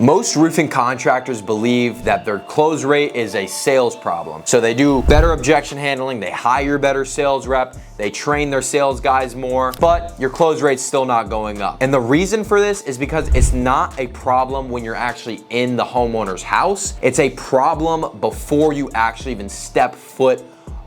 Most roofing contractors believe that their close rate is a sales problem. So they do better objection handling, they hire better sales rep, they train their sales guys more, but your close rate's still not going up. And the reason for this is because it's not a problem when you're actually in the homeowner's house. It's a problem before you actually even step foot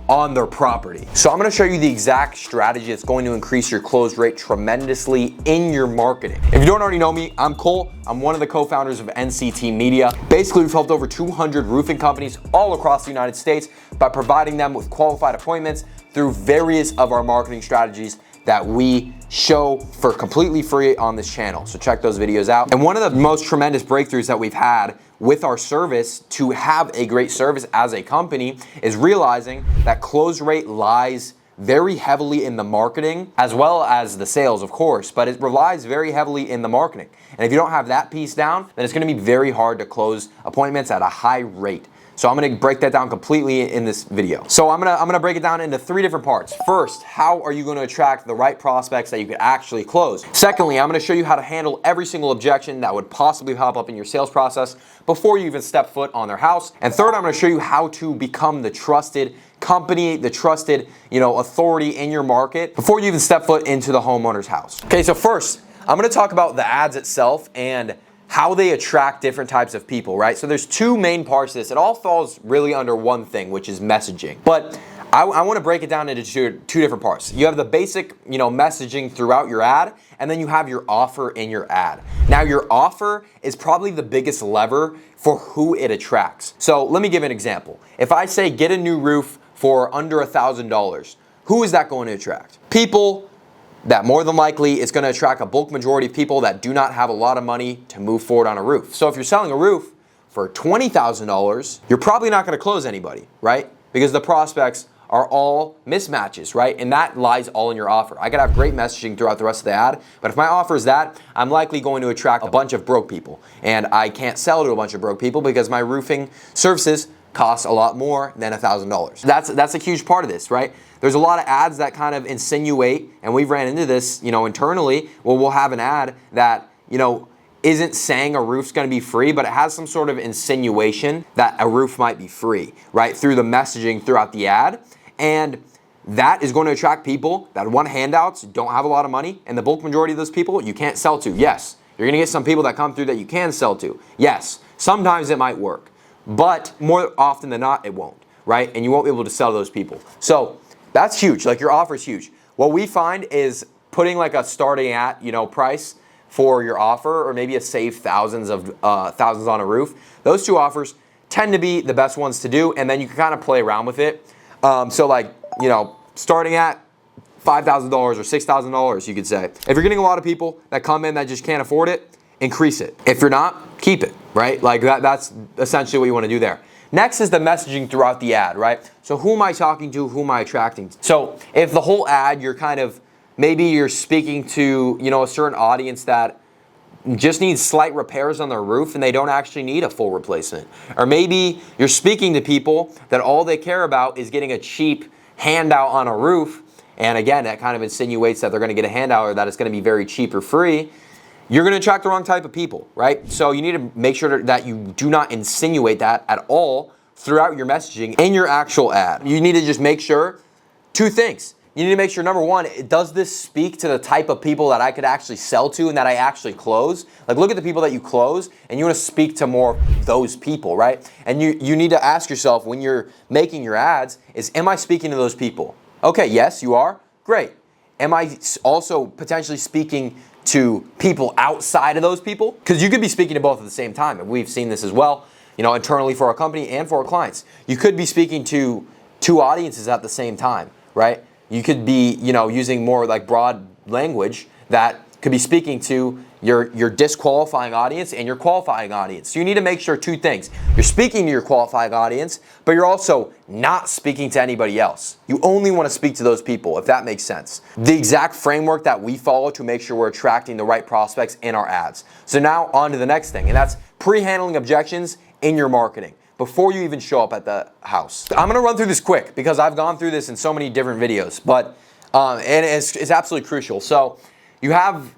on their property. So I'm gonna show you the exact strategy that's going to increase your close rate tremendously in your marketing. If you don't already know me, I'm Cole. I'm one of the co-founders of NCT Media. Basically, we've helped over 200 roofing companies all across the United States by providing them with qualified appointments through various of our marketing strategies that we show for completely free on this channel. So check those videos out. And one of the most tremendous breakthroughs that we've had with our service to have a great service as a company is realizing that close rate lies very heavily in the marketing as well as the sales, of course, but it relies very heavily in the marketing. And if you don't have that piece down, then it's gonna be very hard to close appointments at a high rate. So I'm gonna break that down completely in this video. So I'm gonna break it down into 3 different parts. First, how are you gonna attract the right prospects that you could actually close? Secondly, I'm gonna show you how to handle every single objection that would possibly pop up in your sales process before you even step foot on their house. And third, I'm gonna show you how to become the trusted company, the trusted, authority in your market before you even step foot into the homeowner's house. Okay, so first, I'm gonna talk about the ads itself and how they attract different types of people, right? So there's 2 main parts to this. It all falls really under one thing, which is messaging. But I want to break it down into two different parts. You have the basic, messaging throughout your ad, and then you have your offer in your ad. Now, your offer is probably the biggest lever for who it attracts. So let me give an example. If I say get a new roof for under $1,000, who is that going to attract? People that more than likely is going to attract a bulk majority of people that do not have a lot of money to move forward on a roof. So if you're selling a roof for $20,000, you're probably not going to close anybody, right? Because the prospects are all mismatches, right? And that lies all in your offer. I could have great messaging throughout the rest of the ad, but if my offer is that, I'm likely going to attract a bunch of broke people. And I can't sell to a bunch of broke people because my roofing services cost a lot more than $1,000. That's a huge part of this, right? There's a lot of ads that kind of insinuate, and we've ran into this, internally, where we'll have an ad that, isn't saying a roof's gonna be free, but it has some sort of insinuation that a roof might be free, right? Through the messaging throughout the ad. And that is going to attract people that want handouts, don't have a lot of money, and the bulk majority of those people you can't sell to. Yes, you're gonna get some people that come through that you can sell to. Yes, sometimes it might work, but more often than not, it won't, right? And you won't be able to sell to those people. So that's huge, like your offer is huge. What we find is putting like a starting at, price for your offer, or maybe a save thousands on a roof. Those 2 offers tend to be the best ones to do, and then you can kind of play around with it. So like, starting at $5,000 or $6,000, you could say. If you're getting a lot of people that come in that just can't afford it, increase it. If you're not, keep it, right? Like that's essentially what you want to do there. Next is the messaging throughout the ad, right? So who am I talking to? Who am I attracting to? So if the whole ad, maybe you're speaking to, a certain audience that just needs slight repairs on their roof and they don't actually need a full replacement. Or maybe you're speaking to people that all they care about is getting a cheap handout on a roof. And again, that kind of insinuates that they're going to get a handout or that it's going to be very cheap or free. You're going to attract the wrong type of people, right? So you need to make sure that you do not insinuate that at all throughout your messaging in your actual ad. You need to just make sure 2 things. You need to make sure, number 1, does this speak to the type of people that I could actually sell to and that I actually close? Like look at the people that you close and you want to speak to more of those people, right? And you need to ask yourself when you're making your ads am I speaking to those people? Okay, yes, you are. Great. Am I also potentially speaking to people outside of those people? Because you could be speaking to both at the same time, and we've seen this as well, internally for our company and for our clients. You could be speaking to 2 audiences at the same time, right? You could be, using more like broad language that could be speaking to your disqualifying audience and your qualifying audience. So you need to make sure 2 things. You're speaking to your qualifying audience, but you're also not speaking to anybody else. You only want to speak to those people, if that makes sense. The exact framework that we follow to make sure we're attracting the right prospects in our ads. So now on to the next thing, and that's pre-handling objections in your marketing before you even show up at the house. I'm gonna run through this quick because I've gone through this in so many different videos, but and it's absolutely crucial. So you have,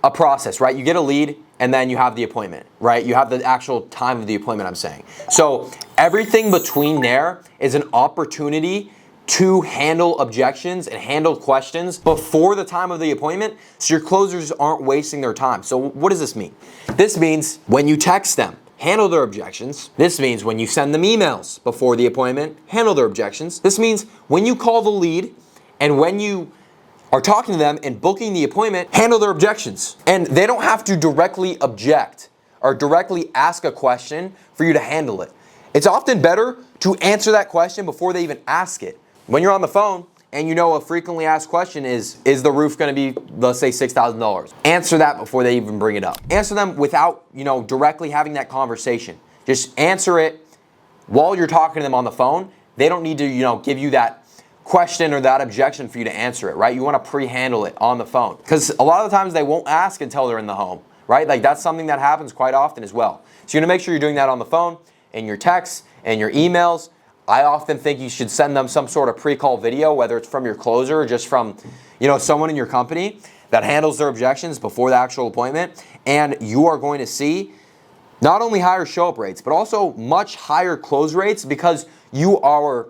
a process, right? You get a lead and then you have the appointment, right? You have the actual time of the appointment, I'm saying. So everything between there is an opportunity to handle objections and handle questions before the time of the appointment, so your closers aren't wasting their time. So what does this mean? This means when you text them, handle their objections. This means when you send them emails before the appointment, handle their objections. This means when you call the lead and when you are talking to them and booking the appointment, handle their objections. And they don't have to directly object or directly ask a question for you to handle it. It's often better to answer that question before they even ask it. When you're on the phone and you know a frequently asked question is the roof gonna be, let's say, $6,000? Answer that before they even bring it up. Answer them without, directly having that conversation. Just answer it while you're talking to them on the phone. They don't need to, give you that question or that objection for you to answer it, right? You wanna pre-handle it on the phone. Because a lot of the times they won't ask until they're in the home, right? Like that's something that happens quite often as well. So you're gonna make sure you're doing that on the phone, in your texts, and your emails. I often think you should send them some sort of pre-call video, whether it's from your closer or just from, someone in your company that handles their objections before the actual appointment. And you are going to see not only higher show-up rates, but also much higher close rates because you are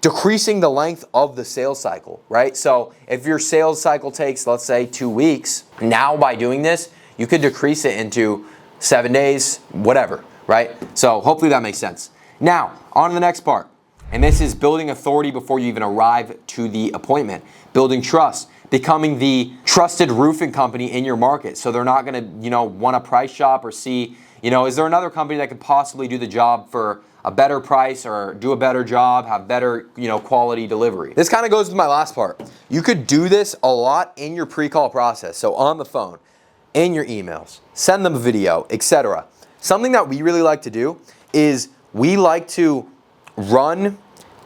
decreasing the length of the sales cycle, right? So if your sales cycle takes, let's say, 2 weeks, now by doing this, you could decrease it into 7 days, whatever, right? So hopefully that makes sense. Now, on to the next part. And this is building authority before you even arrive to the appointment. Building trust. Becoming the trusted roofing company in your market. So they're not gonna, want to price shop or see, is there another company that could possibly do the job for a better price or do a better job, have better, quality delivery. This kind of goes with my last part. You could do this a lot in your pre-call process. So on the phone, in your emails, send them a video, etc. Something that we really like to do is we like to run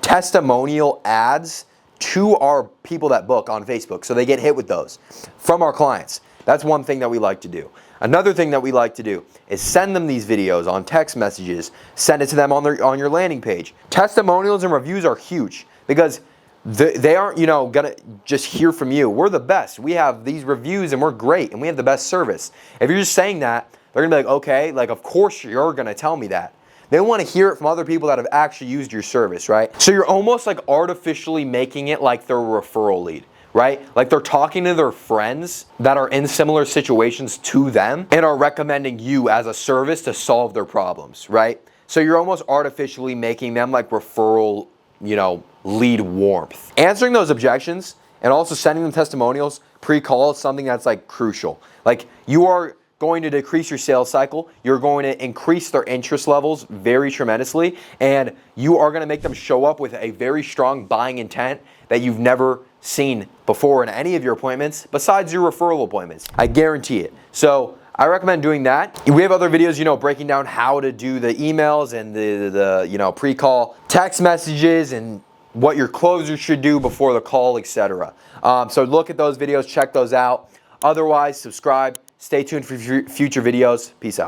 testimonial ads to our people that book on Facebook so they get hit with those from our clients. That's one thing that we like to do. Another thing that we like to do is send them these videos on text messages, send it to them on your landing page. Testimonials and reviews are huge because they aren't, gonna just hear from you. We're the best. We have these reviews and we're great and we have the best service. If you're just saying that, they're gonna be like, okay, like of course you're gonna tell me that. They want to hear it from other people that have actually used your service, right? So you're almost like artificially making it like their referral lead, right? Like they're talking to their friends that are in similar situations to them and are recommending you as a service to solve their problems, right? So you're almost artificially making them like referral, lead warmth. Answering those objections and also sending them testimonials pre-call is something that's like crucial. Like you are going to decrease your sales cycle, you're going to increase their interest levels very tremendously, and you are going to make them show up with a very strong buying intent that you've never seen before in any of your appointments besides your referral appointments. I guarantee it. So I recommend doing that. We have other videos, breaking down how to do the emails and the pre-call text messages and what your closer should do before the call, etc. So look at those videos, check those out. Otherwise, subscribe. Stay tuned for future videos. Peace out.